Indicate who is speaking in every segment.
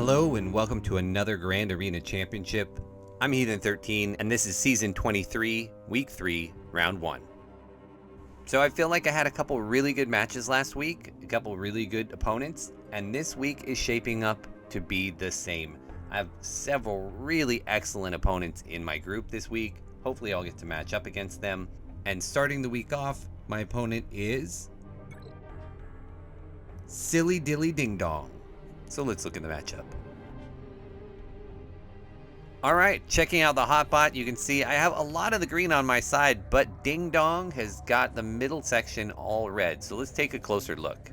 Speaker 1: Hello and welcome to another Grand Arena Championship. I'm Heathen13 and this is Season 23, Week 3, Round 1. So I feel like I had a couple really good matches last week, a couple really good opponents, and this week is shaping up to be the same. I have several really excellent opponents in my group this week. Hopefully I'll get to match up against them. And starting the week off, my opponent is Silly Dilly Ding Dong. So let's look at the matchup. All right, checking out the hotbot, you can see I have a lot of the green on my side, but Ding Dong has got the middle section all red. So let's take a closer look.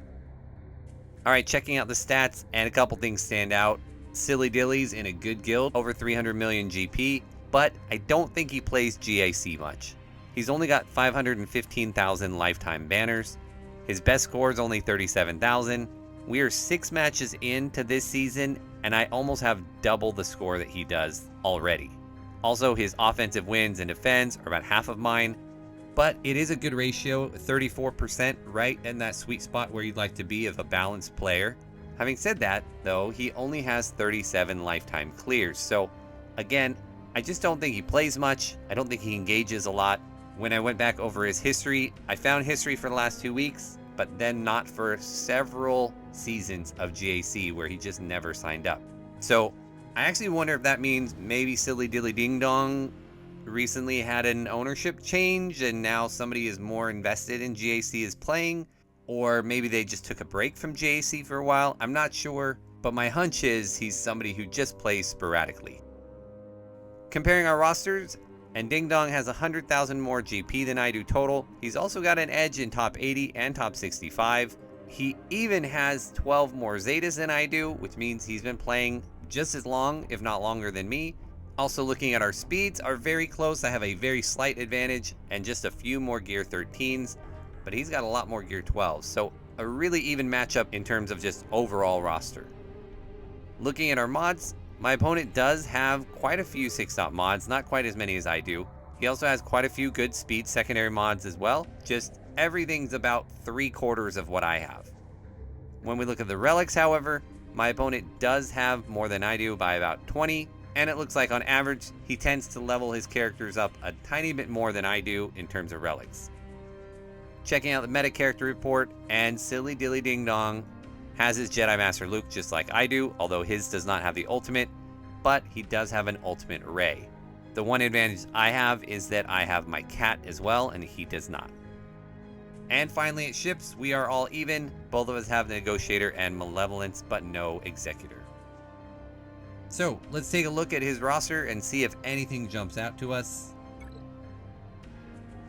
Speaker 1: All right, checking out the stats, and a couple things stand out. Silly Dilly's in a good guild, over 300 million GP, but I don't think he plays GAC much. He's only got 515,000 lifetime banners. His best score is only 37,000. We are 6 matches into this season, and I almost have double the score that he does already. Also, his offensive wins and defense are about half of mine, but it is a good ratio, 34%, right in that sweet spot where you'd like to be of a balanced player. Having said that, though, he only has 37 lifetime clears, so again, I just don't think he plays much. I don't think he engages a lot. When I went back over his history, I found history for the last 2 weeks, but then not for several seasons of GAC where he just never signed up. So I actually wonder if that means maybe Silly Dilly Ding Dong recently had an ownership change and now somebody is more invested in GAC is playing, or maybe they just took a break from GAC for a while. I'm not sure, but my hunch is he's somebody who just plays sporadically. Comparing our rosters, and Ding Dong has 100,000 more GP than I do total. He's also got an edge in top 80 and top 65. He even has 12 more Zetas than I do, which means he's been playing just as long, if not longer than me. Also looking at our speeds are very close. I have a very slight advantage and just a few more gear 13s, but he's got a lot more gear 12s. So a really even matchup in terms of just overall roster. Looking at our mods, my opponent does have quite a few 6-stop mods, not quite as many as I do. He also has quite a few good speed secondary mods as well. Just everything's about 3/4 of what I have. When we look at the relics, however, my opponent does have more than I do by about 20, and it looks like on average, he tends to level his characters up a tiny bit more than I do in terms of relics. Checking out the meta character report, and Silly Dilly Ding Dong has his Jedi Master Luke just like I do, although his does not have the ultimate, but he does have an ultimate Rey. The one advantage I have is that I have my cat as well, and he does not. And finally at ships, we are all even. Both of us have Negotiator and Malevolence, but no Executor. So let's take a look at his roster and see if anything jumps out to us.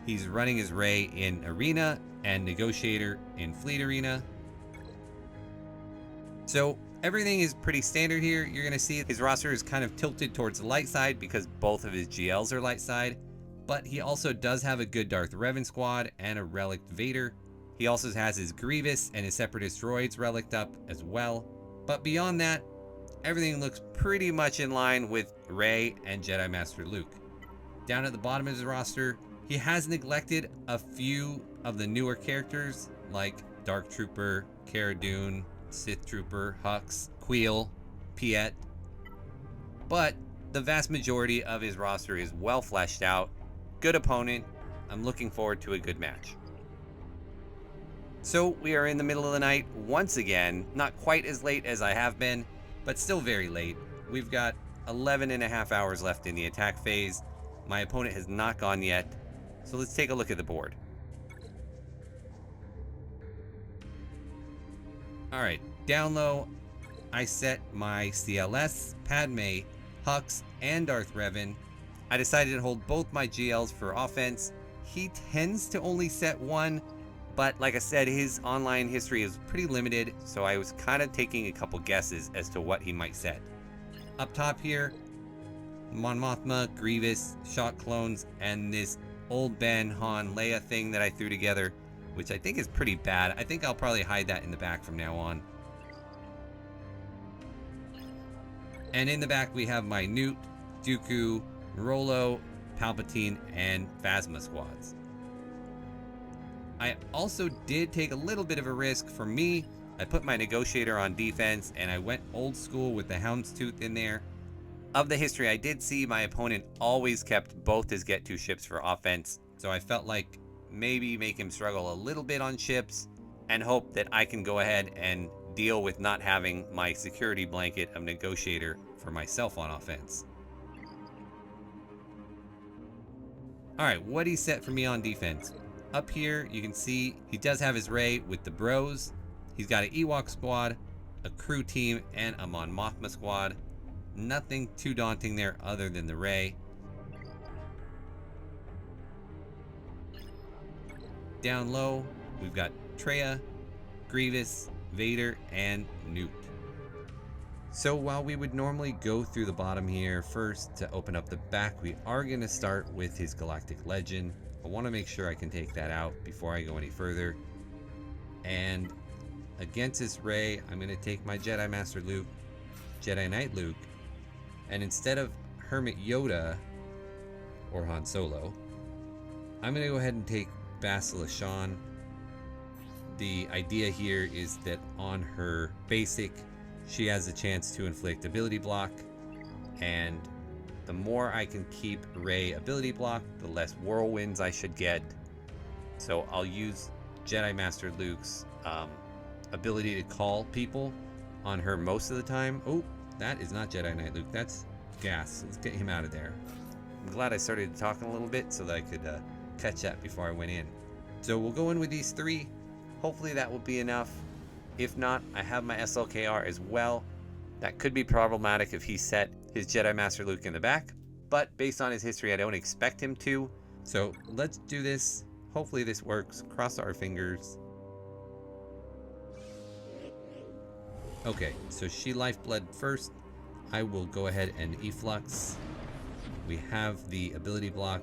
Speaker 1: He's running his Rey in Arena and Negotiator in Fleet Arena. So everything is pretty standard here. You're going to see his roster is kind of tilted towards the light side because both of his GLs are light side, but he also does have a good Darth Revan squad and a relic Vader. He also has his Grievous and his Separatist droids relicked up as well. But beyond that, everything looks pretty much in line with Rey and Jedi Master Luke. Down at the bottom of his roster, he has neglected a few of the newer characters like Dark Trooper, Cara Dune, Sith Trooper, Hux, Queel, Piet, but the vast majority of his roster is well fleshed out. Good opponent. I'm looking forward to a good match. So we are in the middle of the night once again, not quite as late as I have been, but still very late. We've got 11.5 hours left in the attack phase. My opponent has not gone yet, so let's take a look at the board. All right, down low, I set my CLS, Padme, Hux, and Darth Revan. I decided to hold both my GLs for offense. He tends to only set one, but like I said, his online history is pretty limited, so I was kind of taking a couple guesses as to what he might set. Up top here, Mon Mothma, Grievous, Shot Clones, and this old Ben, Han, Leia thing that I threw together, which I think is pretty bad. I think I'll probably hide that in the back from now on. And in the back we have my Newt, Dooku, Rolo, Palpatine, and Phasma squads. I also did take a little bit of a risk. For me, I put my Negotiator on defense, and I went old school with the Houndstooth in there. Of the history, I did see my opponent always kept both his Get 2 ships for offense, so I felt like maybe make him struggle a little bit on ships, and hope that I can go ahead and deal with not having my security blanket of Negotiator for myself on offense. Alright, what he set for me on defense. Up here, you can see he does have his Ray with the bros. He's got an Ewok squad, a crew team, and a Mon Mothma squad. Nothing too daunting there other than the Ray. Down low, we've got Traya, Grievous, Vader, and Newt. So while we would normally go through the bottom here first to open up the back, we are going to start with his Galactic Legend. I want to make sure I can take that out before I go any further. And against this Ray, I'm going to take my Jedi Master Luke, Jedi Knight Luke, and instead of Hermit Yoda or Han Solo, I'm going to go ahead and take Bastila Shan. The idea here is that on her basic, she has a chance to inflict ability block, and the more I can keep Rey ability block, the less whirlwinds I should get. So I'll use Jedi Master Luke's ability to call people on her most of the time. Oh, that is not Jedi Knight Luke, that's Gas. Let's get him out of there. I'm glad I started talking a little bit so that I could catch that before I went in. So we'll go in with these three. Hopefully that will be enough. If not, I have my SLKR as well. That could be problematic if he set his Jedi Master Luke in the back, but based on his history, I don't expect him to. So let's do this. Hopefully this works. Cross our fingers. Okay, so she Lifeblood first. I will go ahead and Efflux. We have the ability block.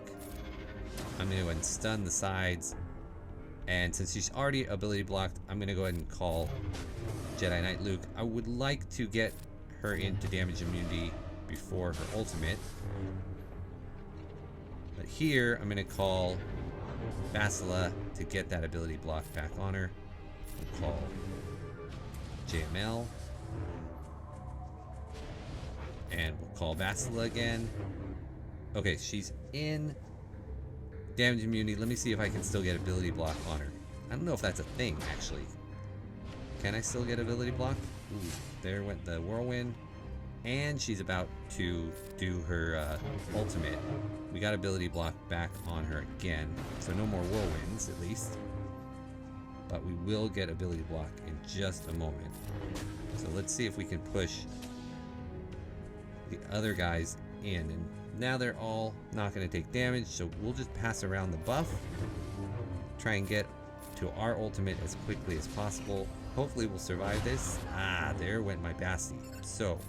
Speaker 1: I'm going to go ahead and stun the sides. And since she's already ability blocked, I'm going to go ahead and call Jedi Knight Luke. I would like to get her into damage immunity before her ultimate. But here, I'm going to call Bastila to get that ability block back on her. We'll call JML. And we'll call Bastila again. Okay, she's in damage immunity. Let me see if I can still get ability block on her. I don't know if that's a thing, actually. Can I still get ability block? Ooh, there went the whirlwind. And she's about to do her ultimate. We got ability block back on her again. So no more whirlwinds, at least. But we will get ability block in just a moment. So let's see if we can push the other guys in. And now they're all not going to take damage, so we'll just pass around the buff. Try and get to our ultimate as quickly as possible. Hopefully we'll survive this. Ah, there went my Basti. So,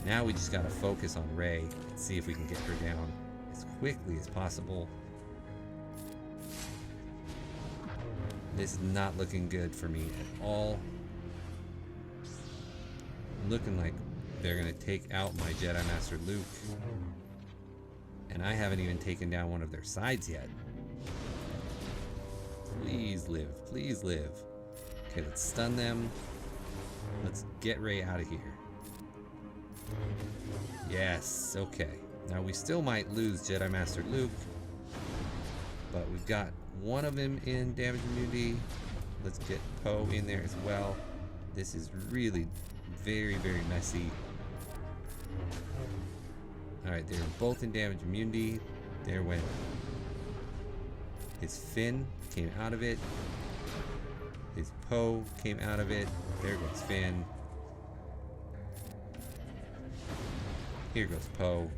Speaker 1: now we just got to focus on Rey and see if we can get her down as quickly as possible. This is not looking good for me at all. Looking like they're going to take out my Jedi Master Luke. And I haven't even taken down one of their sides yet. Please live. Please live. Okay, let's stun them. Let's get Rey out of here. Yes, okay. Now we still might lose Jedi Master Luke, but we've got one of them in damage immunity. Let's get Poe in there as well. This is really very, very messy. Alright, they're both in damage immunity. There went his Finn, came out of it. His Poe came out of it. There goes Finn. Here goes Poe.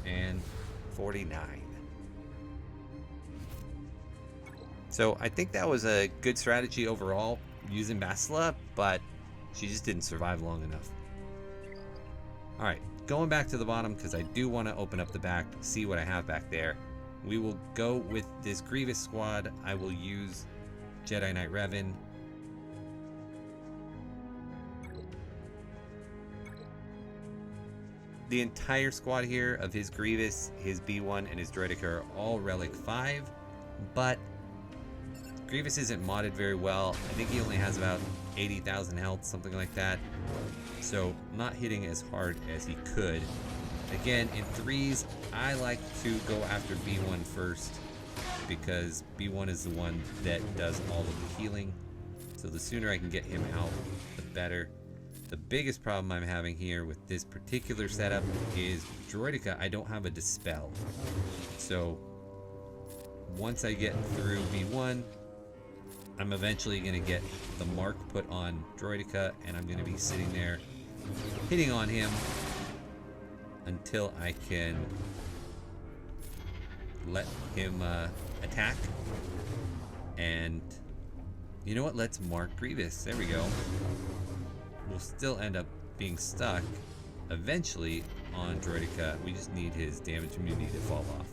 Speaker 1: And 49. So I think that was a good strategy overall, using Bastila, but she just didn't survive long enough. Alright, going back to the bottom because I do want to open up the back, see what I have back there. We will go with this Grievous squad. I will use Jedi Knight Revan. The entire squad here of his Grievous, his B1, and his Droideka are all Relic 5, but Grievous isn't modded very well. I think he only has about 80,000 health, something like that. So not hitting as hard as he could. Again, in 3s, I like to go after B1 first because B1 is the one that does all of the healing. So the sooner I can get him out, the better. The biggest problem I'm having here with this particular setup is Droidica, I don't have a Dispel. So once I get through B1, I'm eventually going to get the mark put on Droidica, and I'm going to be sitting there hitting on him until I can let him attack. And you know what? Let's mark Grievous. There we go. We'll still end up being stuck eventually on Droidica. We just need his damage immunity to fall off.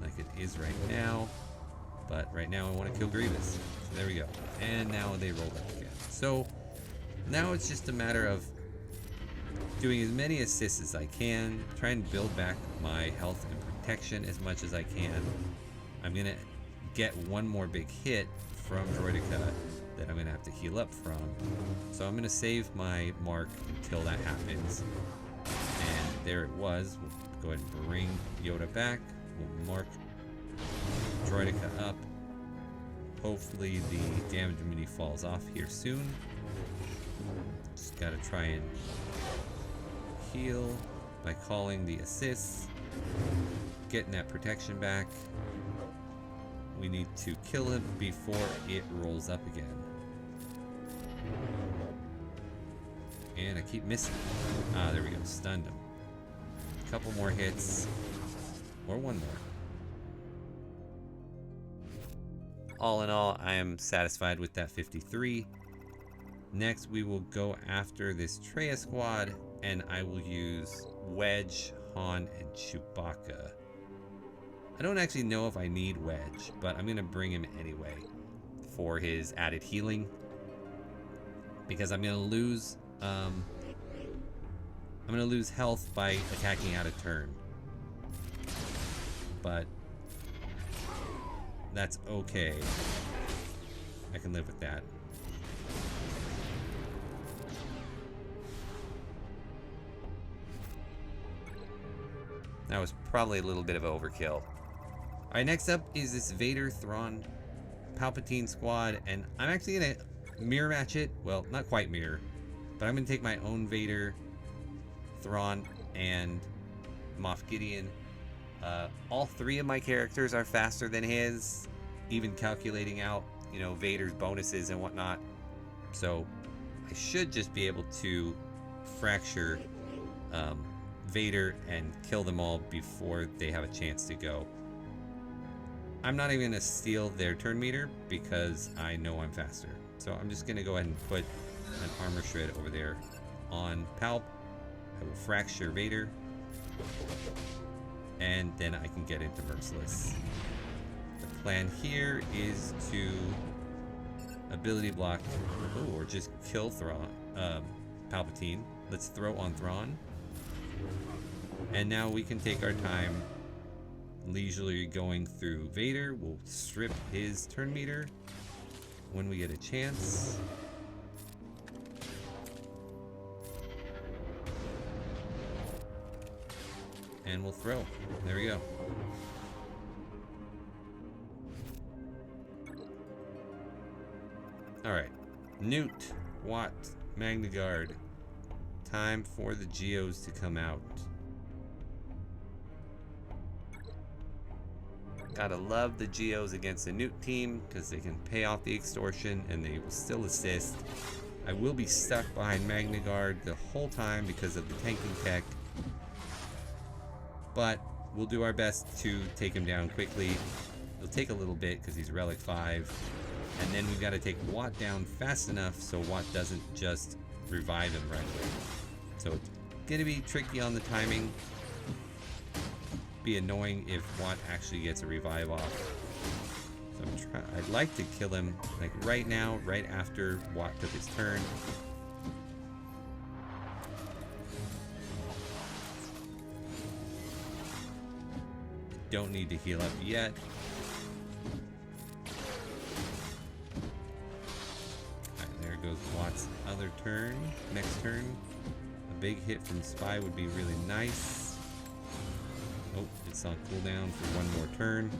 Speaker 1: Like it is right now. But right now I want to kill Grievous. So there we go. And now they roll up again. So now it's just a matter of doing as many assists as I can, try and build back my health and protection as much as I can. I'm going to get one more big hit from Droidica that I'm going to have to heal up from. So I'm going to save my mark until that happens. And there it was. We'll go ahead and bring Yoda back. We'll mark Droidica up. Hopefully the damage immunity falls off here soon. Just got to try and heal by calling the assists, getting that protection back. We need to kill him before it rolls up again. And I keep missing. Ah, there we go. Stunned him. A couple more hits. Or one more. All in all, I am satisfied with that 53. Next, we will go after this Traya squad, and I will use Wedge, Han, and Chewbacca. I don't actually know if I need Wedge, but I'm going to bring him anyway for his added healing. Because I'm going to lose health by attacking out of turn. But that's okay. I can live with that. That was probably a little bit of overkill. Alright, next up is this Vader, Thrawn, Palpatine squad, and I'm actually going to mirror match it. Well, not quite mirror, but I'm going to take my own Vader, Thrawn, and Moff Gideon. All three of my characters are faster than his, even calculating out, you know, Vader's bonuses and whatnot. So I should just be able to fracture Vader and kill them all before they have a chance to go. I'm not even going to steal their turn meter because I know I'm faster. So I'm just going to go ahead and put an armor shred over there on Palp. I will fracture Vader. And then I can get into Merciless. The plan here is to ability block, or just kill Thrawn, Palpatine. Let's throw on Thrawn. And now we can take our time leisurely going through Vader. We'll strip his turn meter when we get a chance. And we'll throw. There we go. Alright. Newt, Watt, Magna Guard. Time for the Geos to come out. Gotta love the Geos against the Newt team because they can pay off the extortion and they will still assist. I will be stuck behind Magna Guard the whole time because of the tanking tech. But we'll do our best to take him down quickly. It'll take a little bit because he's Relic 5. And then we've got to take Watt down fast enough so Watt doesn't just revive him right away. So it's going to be tricky on the timing. Be annoying if Watt actually gets a revive off. So I'd like to kill him like right now, right after Watt took his turn. don't need to heal up yet. Alright, there goes Watt's other turn. Next turn. A big hit from Spy would be really nice. Oh, it's on cooldown for one more turn.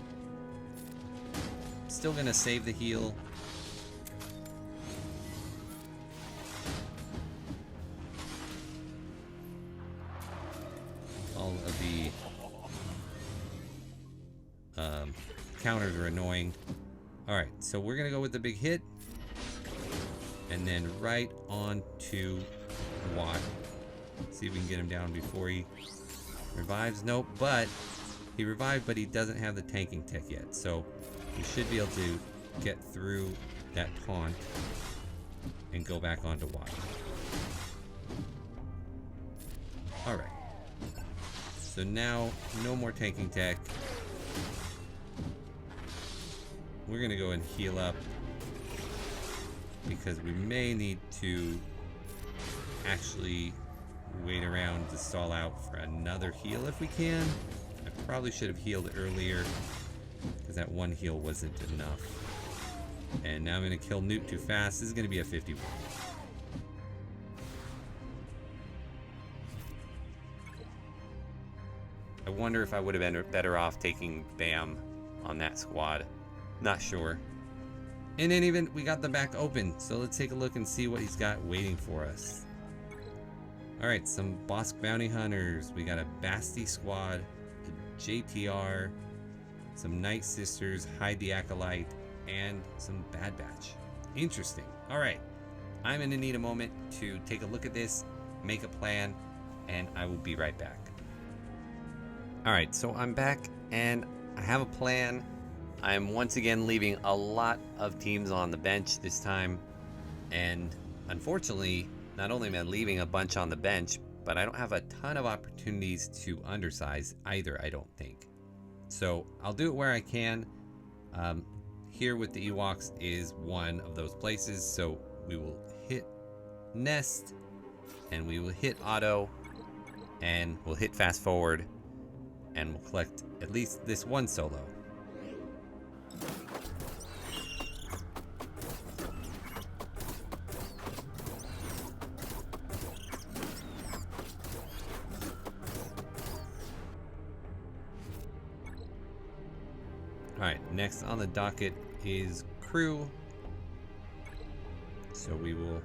Speaker 1: Still gonna save the heal. All of the counters are annoying. Alright, so we're gonna go with the big hit. And then right on to Watt. See if we can get him down before he revives. Nope, but he revived, but he doesn't have the tanking tech yet. So we should be able to get through that taunt and go back onto Watt. Alright. So now, no more tanking tech. We're gonna go and heal up because we may need to actually wait around to stall out for another heal if we can. I probably should have healed earlier because that one heal wasn't enough. And now I'm gonna kill Newt too fast. This is gonna be a 51. I wonder if I would have been better off taking Bam on that squad. Not sure. In any event, we got the back open, so let's take a look and see what he's got waiting for us. Alright, some Bosk Bounty Hunters. We got a Basti squad, a JTR, some Night Sisters, Hide the Acolyte, and some Bad Batch. Interesting. Alright, I'm gonna need a moment to take a look at this, make a plan, and I will be right back. Alright, so I'm back and I have a plan. I'm once again leaving a lot of teams on the bench this time, and unfortunately, not only am I leaving a bunch on the bench, but I don't have a ton of opportunities to undersize either, I don't think. So I'll do it where I can. Here with the Ewoks is one of those places, so we will hit Nest, and we will hit Auto, and we'll hit Fast Forward, and we'll collect at least this one solo. Alright, next on the docket is Crew. So we will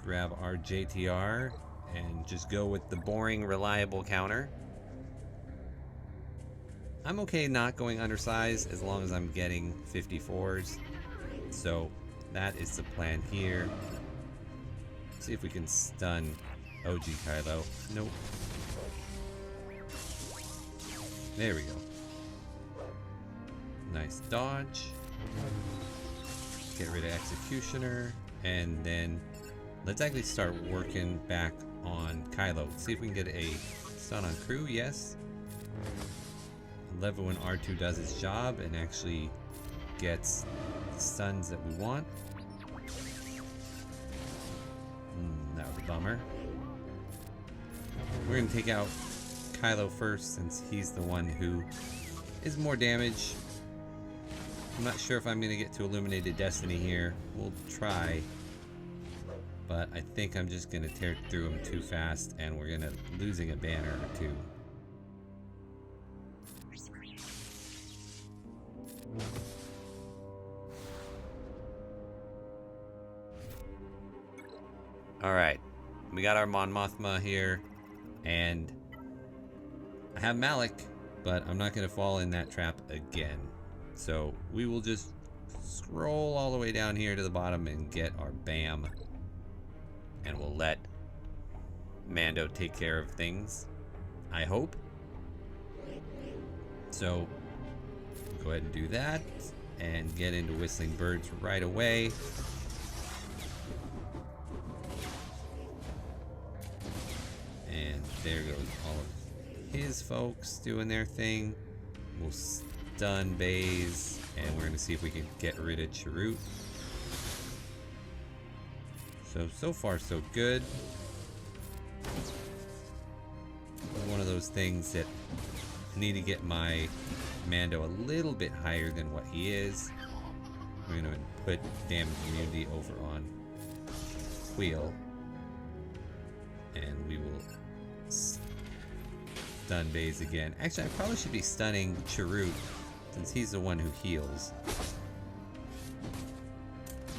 Speaker 1: grab our JTR and just go with the boring, reliable counter. I'm okay not going undersized as long as I'm getting 54s. So that is the plan here. Let's see if we can stun OG Kylo. Nope. There we go. Nice dodge. Get rid of Executioner. And then let's actually start working back on Kylo. Let's see if we can get a stun on Crew. Yes. I love it when R2 does his job and actually gets the stuns that we want. That was a bummer. We're going to take out Kylo first since he's the one who is more damage. I'm not sure if I'm going to get to Illuminated Destiny here. We'll try. But I think I'm just going to tear through him too fast and we're going to losing a banner or two. Alright, we got our Mon Mothma here, and I have Malik, but I'm not going to fall in that trap again. So we will just scroll all the way down here to the bottom and get our Bam, and we'll let Mando take care of things, I hope. So go ahead and do that, and get into Whistling Birds right away. And there goes all of his folks doing their thing. We'll stun Baze, and we're going to see if we can get rid of Chirrut. So far so good. One of those things that I need to get my Mando a little bit higher than what he is. We're going to put damage immunity over on Wheel. And we will stun Baze again. Actually, I probably should be stunning Chirrut since he's the one who heals.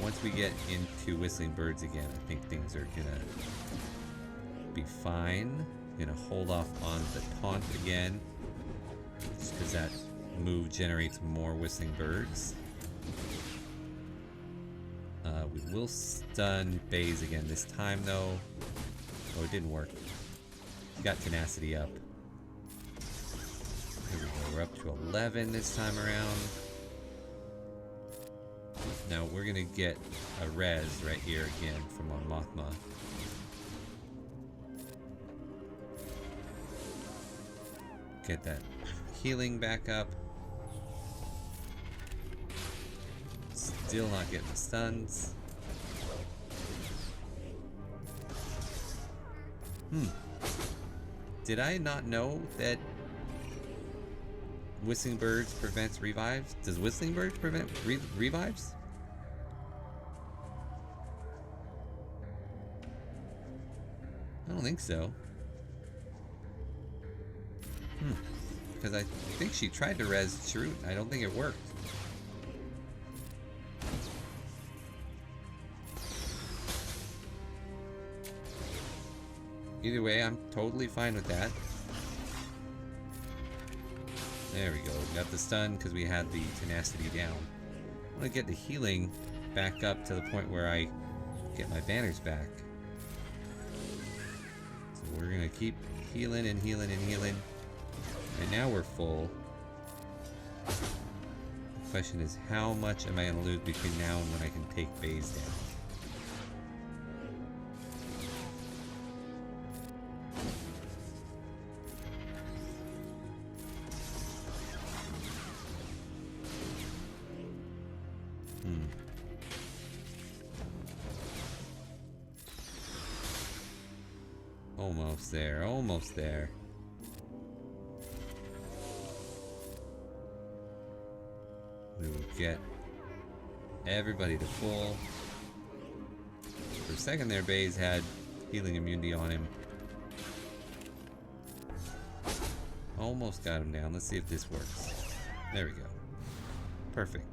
Speaker 1: Once we get into Whistling Birds again, I think things are gonna be fine. Gonna hold off on the taunt again, just because that move generates more Whistling Birds. We will stun Baze again this time though. Oh, it didn't work. He got tenacity up. Here we go, we're up to 11 this time around. Now we're gonna get a res right here again from our Mothma. Get that healing back up. Still not getting the stuns. Did I not know that Whistling Birds prevents revives? Does Whistling Birds prevent revives? I don't think so. Because I think she tried to res Chirrut. I don't think it worked. Either way, I'm totally fine with that. There we go. We got the stun because we had the tenacity down. I want to get the healing back up to the point where I get my banners back. So we're going to keep healing and healing and healing. And now we're full. The question is, how much am I going to lose between now and when I can take Baze down? Almost there, almost there. We will get everybody to full. For a second there, Baze had healing immunity on him. Almost got him down. Let's see if this works. There we go. Perfect.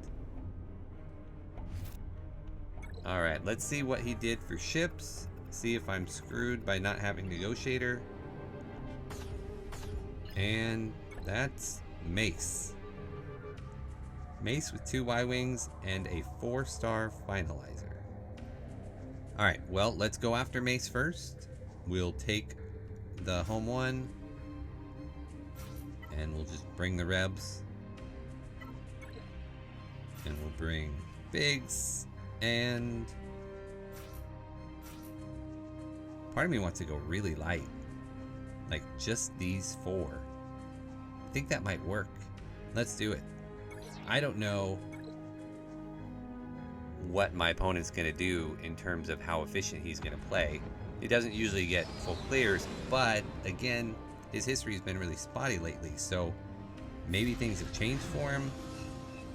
Speaker 1: Alright, let's see what he did for ships. See if I'm screwed by not having Negotiator. And that's Mace. Mace with 2 Y-Wings and a 4-star finalizer. Alright, well, let's go after Mace first. We'll take the home one. And we'll just bring the Rebs. And we'll bring Biggs and... part of me wants to go really light. Like just these 4. I think that might work. Let's do it. I don't know what my opponent's going to do in terms of how efficient he's going to play. He doesn't usually get full clears, but again, his history's been really spotty lately, so maybe things have changed for him,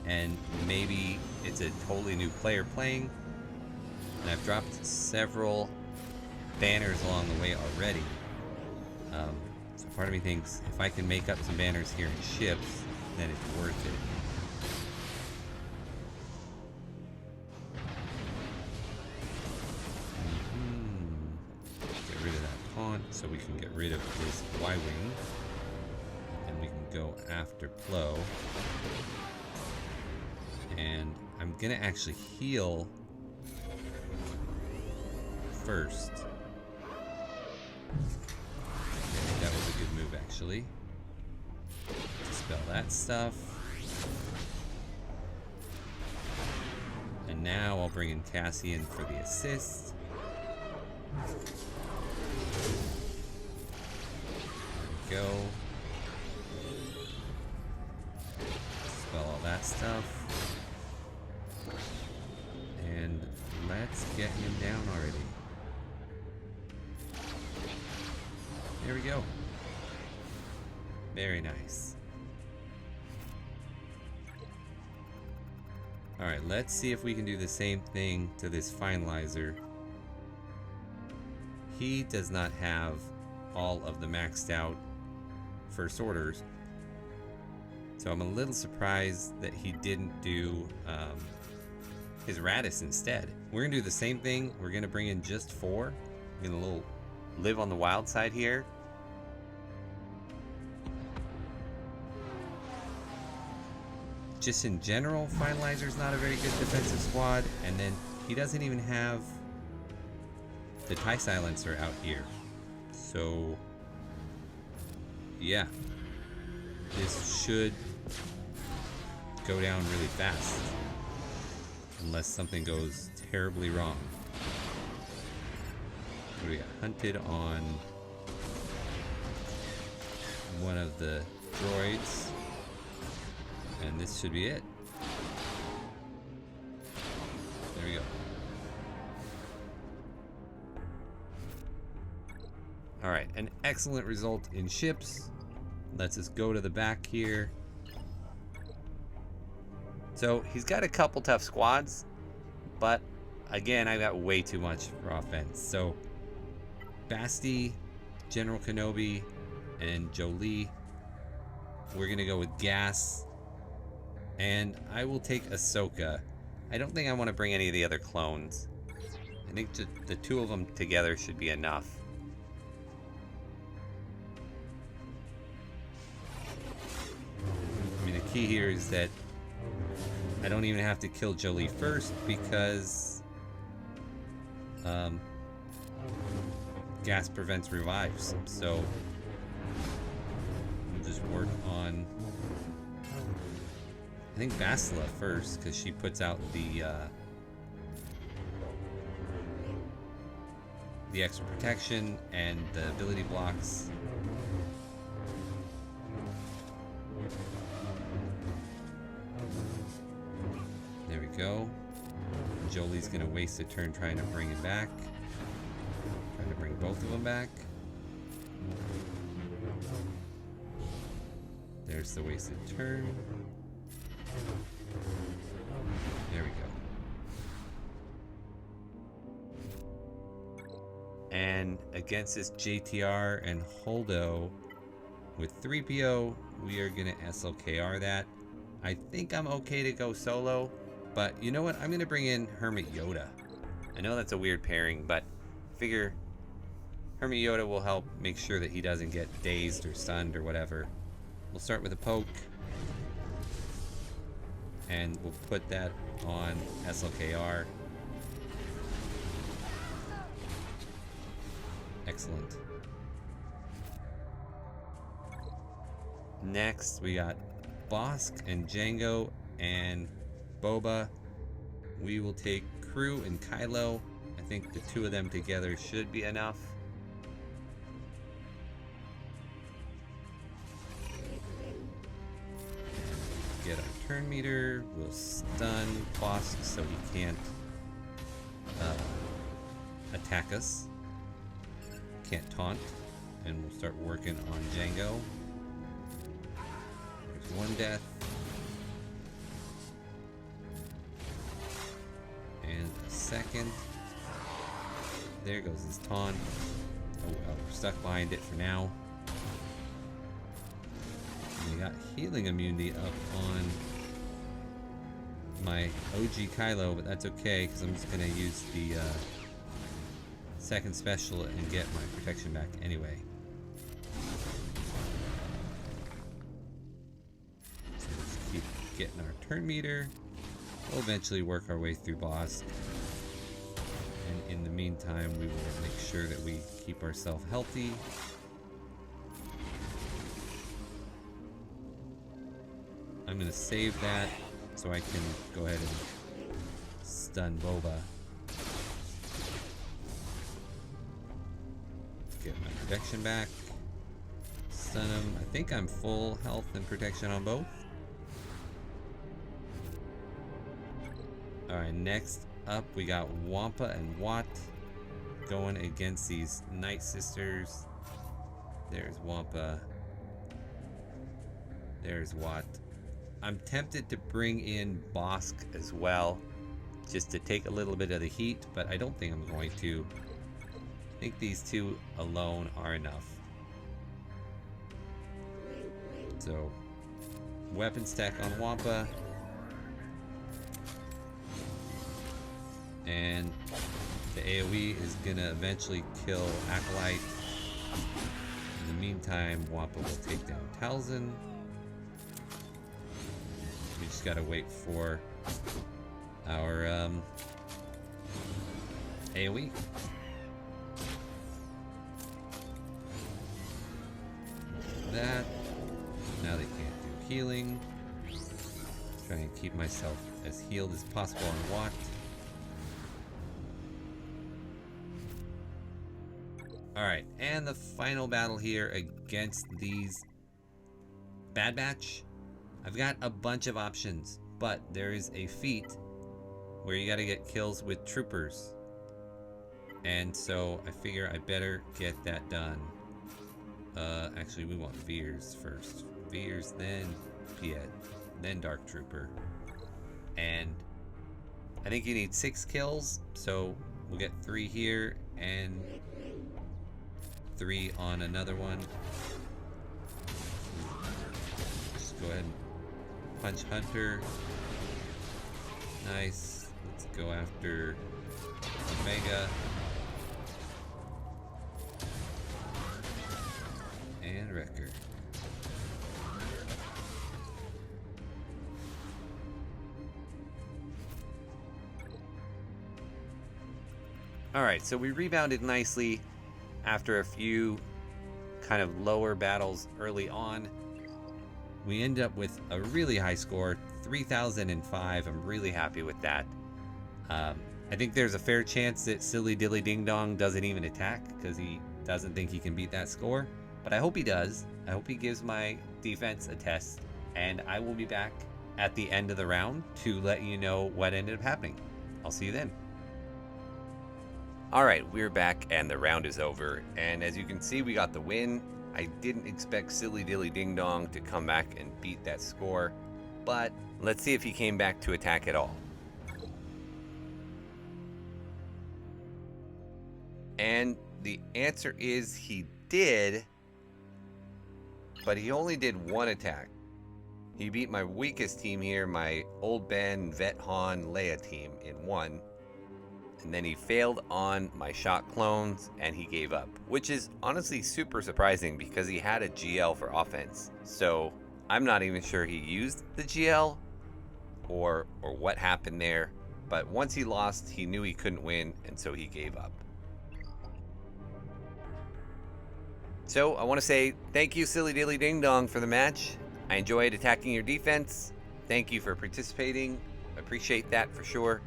Speaker 1: and maybe it's a totally new player playing. And I've dropped several banners along the way already. So part of me thinks if I can make up some banners here in ships, then it's worth it. Get rid of that taunt so we can get rid of this Y-Wing. And we can go after Plo. And I'm gonna actually heal first. That was a good move, actually. Dispel that stuff. And now I'll bring in Cassian for the assist. There we go. Dispel all that stuff. And let's get him down already. There we go. Very nice. Alright, let's see if we can do the same thing to this finalizer. He does not have all of the maxed out first orders. So I'm a little surprised that he didn't do his Radis instead. We're going to do the same thing. We're going to bring in just 4. We're going to live on the wild side here. Just in general, Finalizer's not a very good defensive squad, and then he doesn't even have the TIE Silencer out here. So, yeah. This should go down really fast. Unless something goes terribly wrong. We got hunted on one of the droids. And this should be it. There we go. Alright, an excellent result in ships. Lets us go to the back here. So he's got a couple tough squads, but again, I've got way too much for offense. So Basti, General Kenobi, and Jolie. We're gonna go with Gas. And I will take Ahsoka. I don't think I want to bring any of the other clones. I think just the 2 of them together should be enough. I mean, the key here is that I don't even have to kill Jolie first because Gas prevents revives. So we'll just work on, I think, Bastila first, because she puts out the extra protection and the ability blocks. There we go. Jolie's gonna waste a turn trying to bring it back. Trying to bring both of them back. There's the wasted turn. There we go. And against this JTR and Holdo with 3PO, we are going to SLKR that. I think I'm okay to go solo, but you know what? I'm going to bring in Hermit Yoda. I know that's a weird pairing, but I figure Hermit Yoda will help make sure that he doesn't get dazed or stunned or whatever. We'll start with a poke. And we'll put that on SLKR. Excellent. Next, we got Bosk and Django and Boba. We will take Crew and Kylo. I think the 2 of them together should be enough. Get our turn meter. We'll stun Bosk so he can't attack us. Can't taunt. And we'll start working on Django. There's 1 death. And a second. There goes his taunt. Oh well, we're stuck behind it for now. We got healing immunity up on my OG Kylo, but that's okay because I'm just going to use the second special and get my protection back anyway. So let's keep getting our turn meter. We'll eventually work our way through Bosk. And in the meantime, we will make sure that we keep ourselves healthy. I'm going to save that so I can go ahead and stun Boba. Get my protection back. Stun him. I think I'm full health and protection on both. Alright, next up we got Wampa and Watt going against these Night Sisters. There's Wampa. There's Watt. I'm tempted to bring in Bosk as well, just to take a little bit of the heat, but I don't think I'm going to. I think these two alone are enough. So, weapon stack on Wampa. And the AoE is gonna eventually kill Acolyte. In the meantime, Wampa will take down Talzin. We just gotta wait for our AoE. That. Now they can't do healing. Try and keep myself as healed as possible on Watt. Alright, and the final battle here against these Bad Batch. I've got a bunch of options, but there is a feat where you gotta get kills with troopers. And so I figure I better get that done. Actually we want Veers first. Veers, then Piet, then Dark Trooper. And I think you need 6 kills, so we'll get 3 here and 3 on another one. Just go ahead and punch Hunter. Nice. Let's go after Omega. And Wrecker. Alright, so we rebounded nicely after a few kind of lower battles early on. We end up with a really high score, 3005. I'm really happy with that. I think there's a fair chance that Silly Dilly Ding Dong doesn't even attack because he doesn't think he can beat that score. But I hope he does. I hope he gives my defense a test. And I will be back at the end of the round to let you know what ended up happening. I'll see you then. Alright, we're back and the round is over. And as you can see, we got the win. I didn't expect Silly Dilly Ding Dong to come back and beat that score. But let's see if he came back to attack at all. And the answer is he did, but he only did 1 attack. He beat my weakest team here, my Old Ben, Vet Han, Leia team in 1. And then he failed on my shot clones and he gave up, which is honestly super surprising because he had a GL for offense. So I'm not even sure he used the GL or what happened there. But once he lost, he knew he couldn't win, and so he gave up. So I want to say thank you, Silly Dilly Ding Dong, for the match. I enjoyed attacking your defense. Thank you for participating. I appreciate that for sure.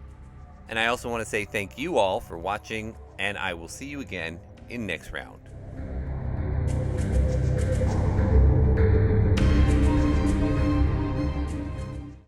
Speaker 1: And I also want to say thank you all for watching, and I will see you again in next round.